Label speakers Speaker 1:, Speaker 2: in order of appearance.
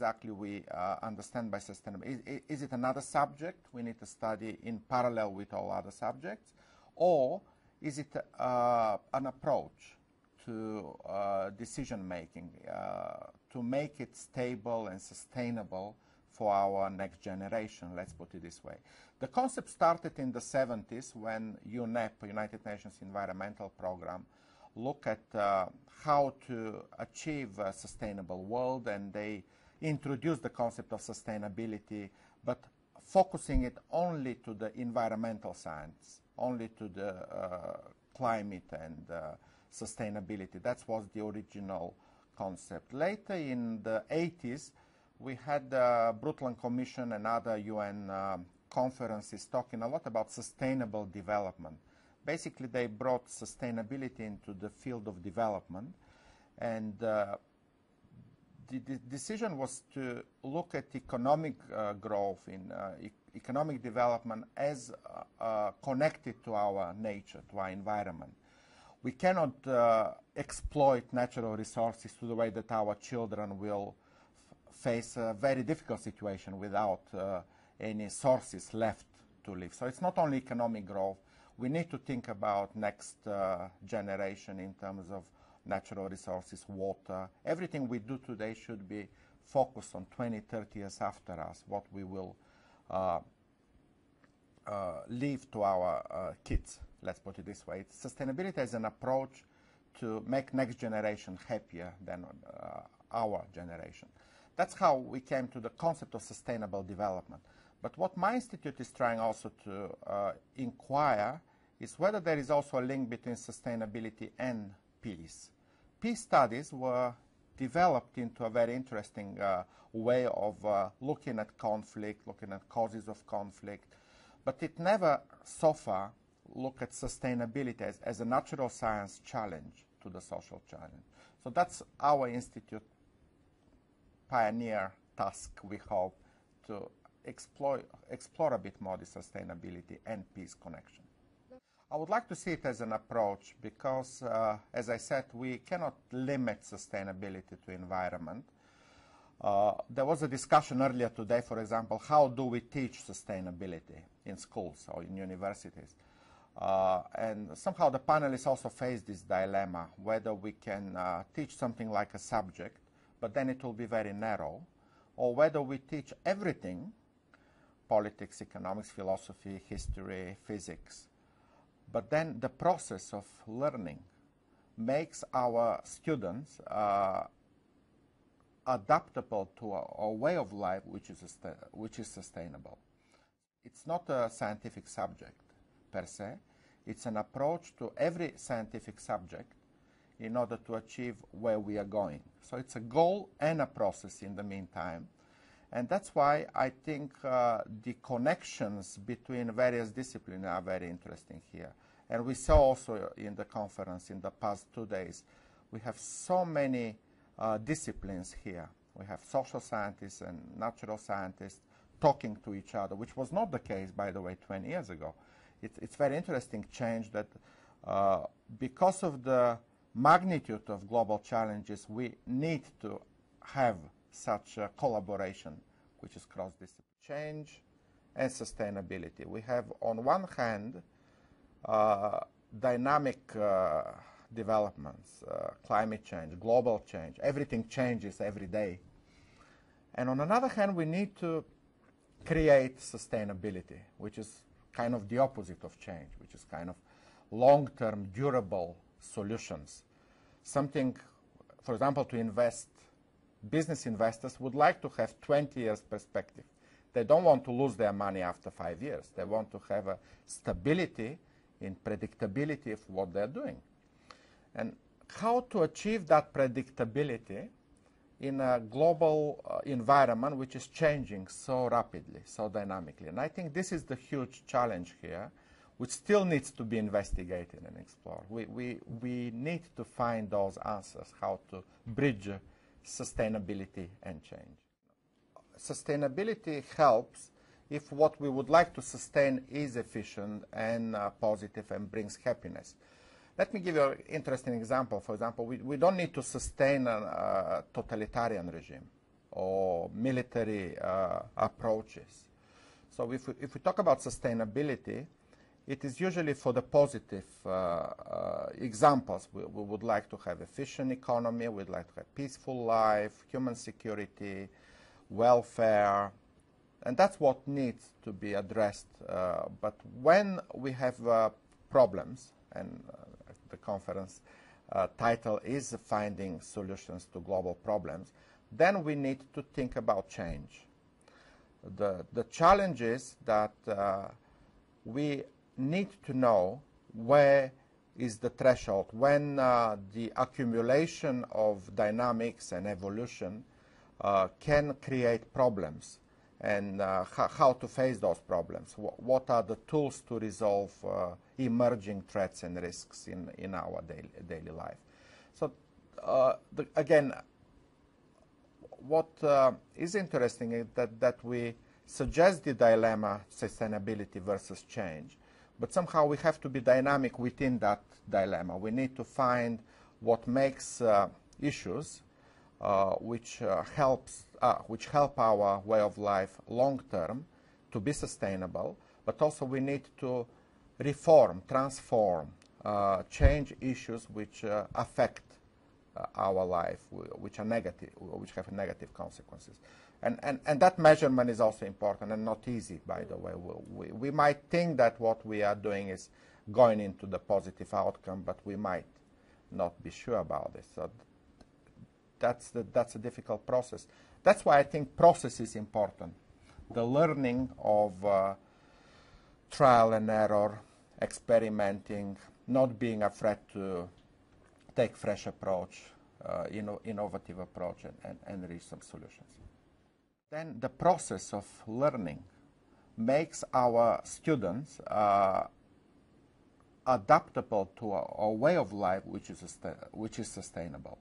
Speaker 1: exactly we understand by sustainability. Is it another subject we need to study in parallel with all other subjects, or is it an approach to decision making to make it stable and sustainable for our next generation, let's put it this way. The concept started in the 70s when UNEP, United Nations Environmental Program, look at how to achieve a sustainable world, and they introduced the concept of sustainability, but focusing it only to the environmental science, only to the climate and sustainability. That was the original concept. Later in the 80s, we had the Brundtland Commission and other UN conferences talking a lot about sustainable development. Basically, they brought sustainability into the field of development, and the decision was to look at economic growth in economic development as connected to our nature, to our environment. We cannot exploit natural resources to the way that our children will face a very difficult situation without any sources left to live. So it's not only economic growth. We need to think about next generation in terms of natural resources, water. Everything we do today should be focused on 20, 30 years after us, what we will leave to our kids, let's put it this way. Sustainability is an approach to make next generation happier than our generation. That's how we came to the concept of sustainable development. But what my institute is trying also to inquire is whether there is also a link between sustainability and peace. Peace studies were developed into a very interesting way of looking at conflict, looking at causes of conflict, but it never so far looked at sustainability as a natural science challenge to the social challenge. So that's our institute pioneer task, we hope, to explore a bit more the sustainability and peace connection. I would like to see it as an approach because, as I said, we cannot limit sustainability to environment. There was a discussion earlier today, for example, how do we teach sustainability in schools or in universities? And somehow the panelists also face this dilemma, whether we can teach something like a subject, but then it will be very narrow, or whether we teach everything, politics, economics, philosophy, history, physics, but then the process of learning makes our students adaptable to a way of life which is sustainable. It's not a scientific subject per se. It's an approach to every scientific subject in order to achieve where we are going. So it's a goal and a process in the meantime. And that's why I think the connections between various disciplines are very interesting here. And we saw also in the conference in the past 2 days, we have so many disciplines here. We have social scientists and natural scientists talking to each other, which was not the case, by the way, 20 years ago. It's very interesting change that because of the magnitude of global challenges, we need to have such a collaboration, which is cross-disciplinary. Change and sustainability. We have, on one hand, dynamic developments, climate change, global change. Everything changes every day. And on another hand, we need to create sustainability, which is kind of the opposite of change, which is kind of long-term, durable solutions. Something, for example, to invest, business investors would like to have 20 years perspective. They don't want to lose their money after 5 years. They want to have a stability in predictability of what they're doing. And how to achieve that predictability in a global environment which is changing so rapidly, so dynamically. And I think this is the huge challenge here, which still needs to be investigated and explored. We need to find those answers, how to bridge sustainability and change. Sustainability helps if what we would like to sustain is efficient and positive and brings happiness. Let me give you an interesting example. For example, we don't need to sustain a totalitarian regime. or military approaches. So if we talk about sustainability, it is usually for the positive examples. We would like to have efficient economy, we'd like to have peaceful life, human security, welfare, and that's what needs to be addressed. But when we have problems, and the conference title is Finding Solutions to Global Problems, then we need to think about change. The challenge is that we need to know where is the threshold, when the accumulation of dynamics and evolution can create problems, and how to face those problems. What are the tools to resolve emerging threats and risks in our daily life? So again, what is interesting is that we suggest the dilemma sustainability versus change, but somehow we have to be dynamic within that dilemma. We need to find what makes issues which help our way of life long term to be sustainable, but also we need to reform, transform, change issues which affect our life, which are negative, which have negative consequences. And that measurement is also important and not easy, by the way. We might think that what we are doing is going into the positive outcome, but we might not be sure about this. So that's a difficult process. That's why I think process is important. The learning of trial and error, experimenting, not being afraid to take fresh approach, innovative approach, and reach some solutions. Then the process of learning makes our students adaptable to a way of life which is sustainable.